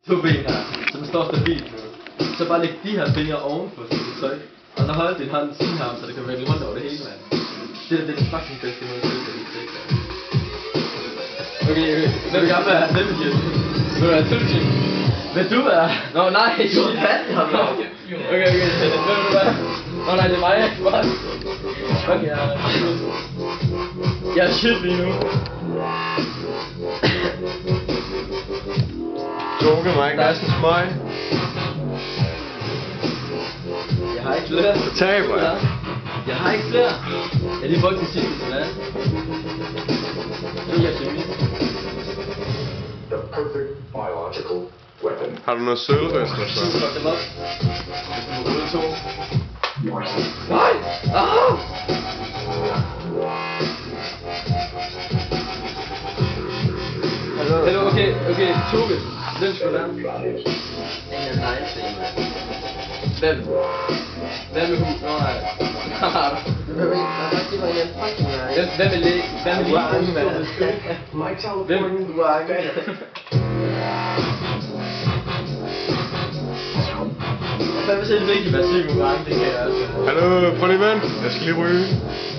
to ben her, som står stabilt nu. Så bare læg de her fingre ovenpå dit tøj. Og så hold din hånd siden her, så det kan vælge rundt over det hele, mand. Det er den fucking bedste måde at spille det, ikke? Okay, vil du gerne være Nemligil? Vil du være Tulsi? Vil du være? Nå nej, du har fat ham. Okay, hvem vil du være? Nå nej, det er mig, okay, jeg er shit lige nu. Toge mig ikke næsten smøg. Jeg har ikke flere. Så taber jeg. Jeg har ikke flere. Jeg har lige brugt det sidste til hvad? Det er kemi. The perfect biological weapon. Har du noget sølvrester så? Fuck dem op. Hvis du må nej! Hallo, okay, Toge. Hvem skal du være? Ingen nej, Hvem? Hvem vil hun? Nå nej. Hvem vil lige? Hvem vil lige? Hvem? Hvad vil det vigtigt at være syg med mange, det kan jeg også. Hallo, prøv lige vent. Jeg skal lige ryge.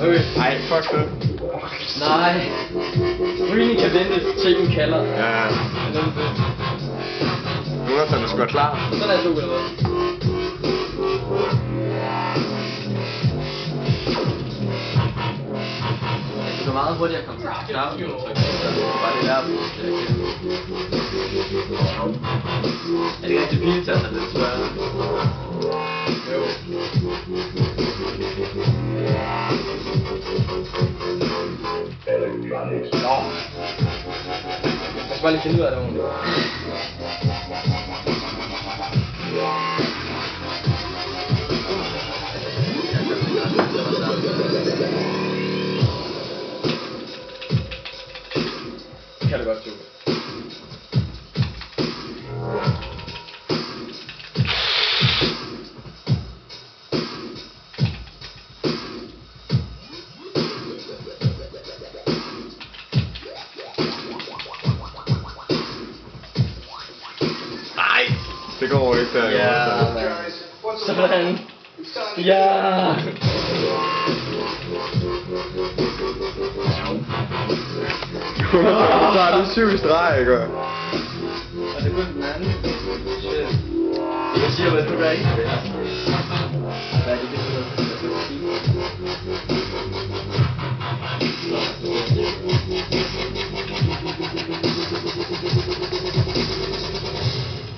Okay. Ej, fuck det. Nej. Rygning kan vente til den kalder. Ja. Nu er den sgu klar. Sådan er Toge, eller hvad? Det går meget hurtigt at komme til knappen, så det er bare det der. Er det ikke rigtig piltassen er lidt sværere? Jo. Nå. Jeg skal bare lige finde ud af det ordentligt. Det kan det godt, Toge. Nej! Det går ikke der. Ja, sådan. Ja! Så er det 7 streg, ikke? Og det er kun den anden. Shit. Jeg siger, hvad du gør ikke. Hvad er det, det er?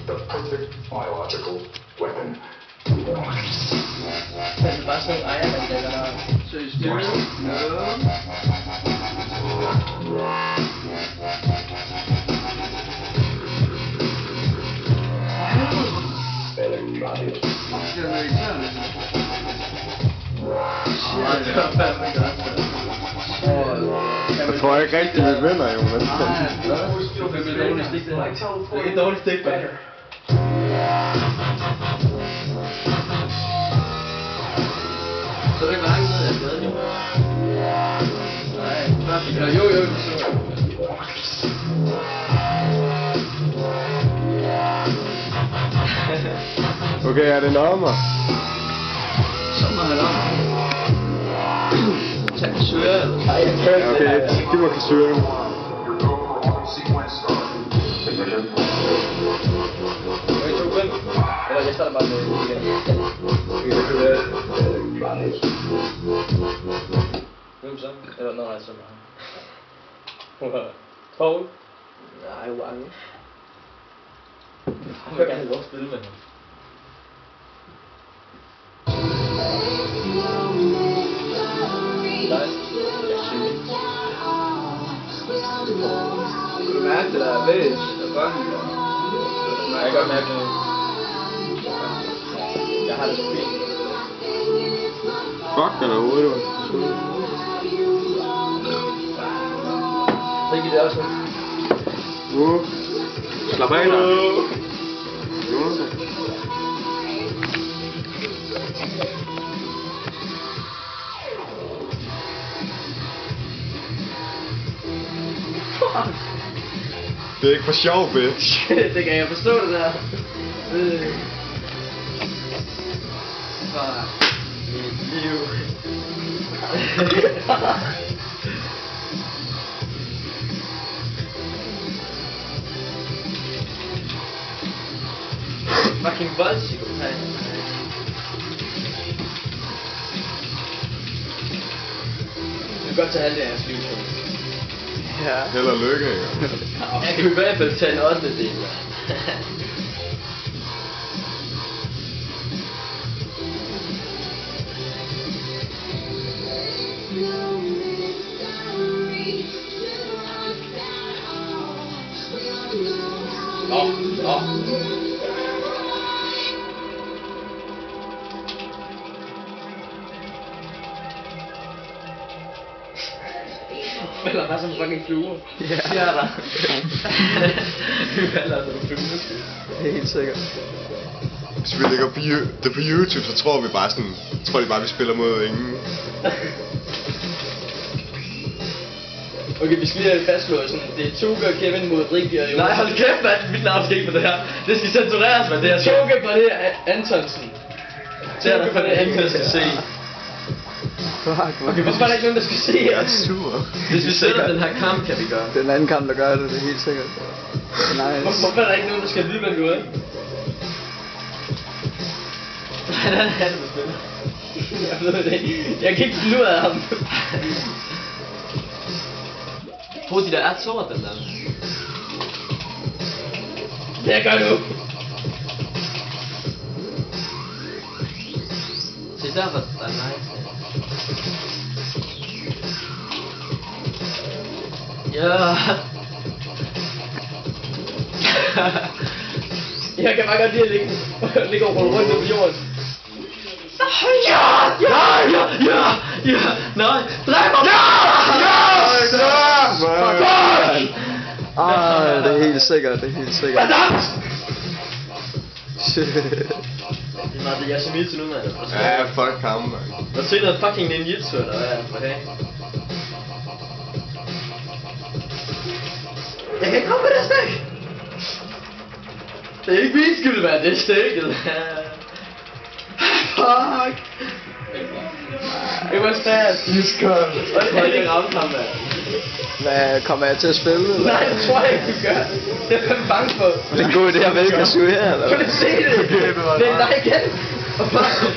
The perfect biological weapon. Det er bare sådan, ej, man lægger der. Seriøst, det er Jeg tror ikke rigtig, vi vinder, jo, men... Det er dårligt stik, det her. Det er ikke dårligt stik, det her. Så er det ikke langt ned, jeg er glad, jo. Nej, bare fik jeg. Jo, det så jeg. Okay, er det nommer? Så må han op. Tag kassører, eller? Nej, jeg kan ikke. Okay, giv mig kassøren. Okay, 2-5. Eller jeg starter bare med igen. Hvem så? Eller nej, så bare. Paul? Nej, Wang. Jeg vil gerne have lov at spille med ham. Kan du mærke det der væs og banken? Jeg kan godt mærke det. Jeg har det så fint. Fuck, den er ude, du. Rikke det også. Slap af dig. Det er ikke for sjov, bitch. Det kan jeg forstå, det der. Fuck. Mit liv. Fucking voldspsykopat. Du kan godt tage halvdelen af hans liv på. Ja. Held og lykke, ikke? Jeg kan i hvert fald tage en 8. del. Falder bare som fucking fluer. Ja. Ja, der. Vi falder som fluer. Det er helt sikkert. Hvis vi lægger det på YouTube, så tror vi bare sådan... Tror de bare, vi spiller mod ingen. Okay, vi skal lige fastslå sådan, det er Toge og Kevin mod Rikke og Jonas. Nej, hold kæft, mand. Mit navn skal ikke på det her. Det skal censureres, mand. Det er Toge for det her Antonsen. Det er der for det, Anton skal se. Fuck, Okay, hvorfor er der ikke nogen, der skal se Jeg er os? sur. Hvis vi sætter den her kamp, kan vi gøre. Den anden kamp, der gør det, det er helt sikkert. Nice. Hvorfor er der ikke nogen, der skal vide, hvad du er? Nej, nej, nej, du spiller. Jeg ved det ikke. Jeg kan ikke finde ud af ham. Prøv de der er sort, den der. Det gør du. Se der, hvor der er nice. Ja. Jeg kan bare godt lide at ligge og rulle rundt på jorden. Ja! Nej! Dræb ham! Det er helt sikkert, det er helt sikkert. Shit. Jeg er så vild til nu, mand. Ja, fuck ham, man. Der er noget fucking ninjitsu, eller hvad er det for det? Jeg kan ikke komme på det stik! Det er ikke min skyld, mand. Det er stikket. Fuck! It was fast. Iskold. Og det kan ikke ramme ham, mand. Hvad, kommer jeg til at spille? Eller? Nej, det tror jeg ikke, du gør. Det er jeg bange på. Det er en god idé at vælge Kasuya, eller? Prøv lige at se det. Det er dig igen. Og fuck.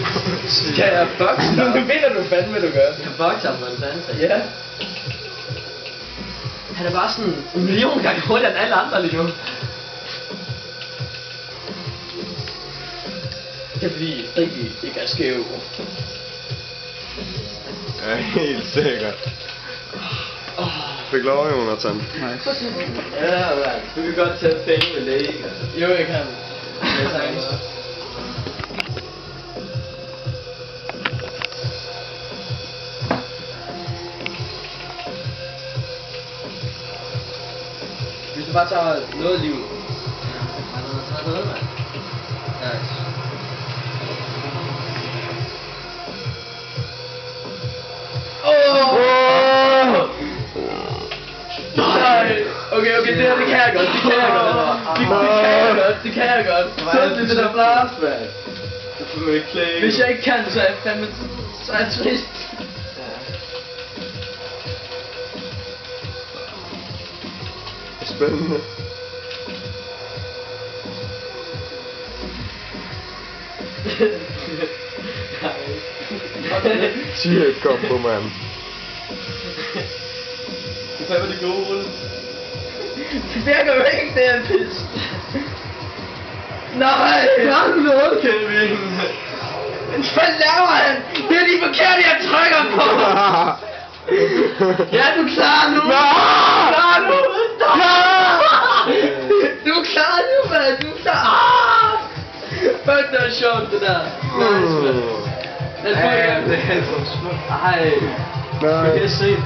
Kan jeg fuck? Nu vinder du fandme, du gør. Jeg fuck ham, man fanden. Ja. Han er bare sådan en million gange hurtigere end alle andre lige nu. Det er fordi Rikke ikke er skæv. Ja, helt sikkert. Fik lov, Jonathan. Nice. Ja, man. Du kan godt tage penge med læge. Jo, jeg kan. Hvis du bare tager noget liv. Ja, han har noget, mand. Nice. Nej! Okay, det her, det kan jeg godt, det kan jeg godt. Så det der blast, mand. Hvis jeg ikke kan, så er jeg fandme, så er jeg trist. Spændende. Sygt kombo, mand. Det er fandme det gode rulle. Det virker jo ikke, det er en pis. Nej! Gør du noget, Kevin? Hvad laver han? Det er de forkerte, jeg trykker på! Ja, du er klar nu! Klar nu! Du er klar nu, mand! Du er klar! Fuck, det er sjovt, det der. Nice, mand. Den fucker. Det er så smukt. Ej. Nej. Det er set.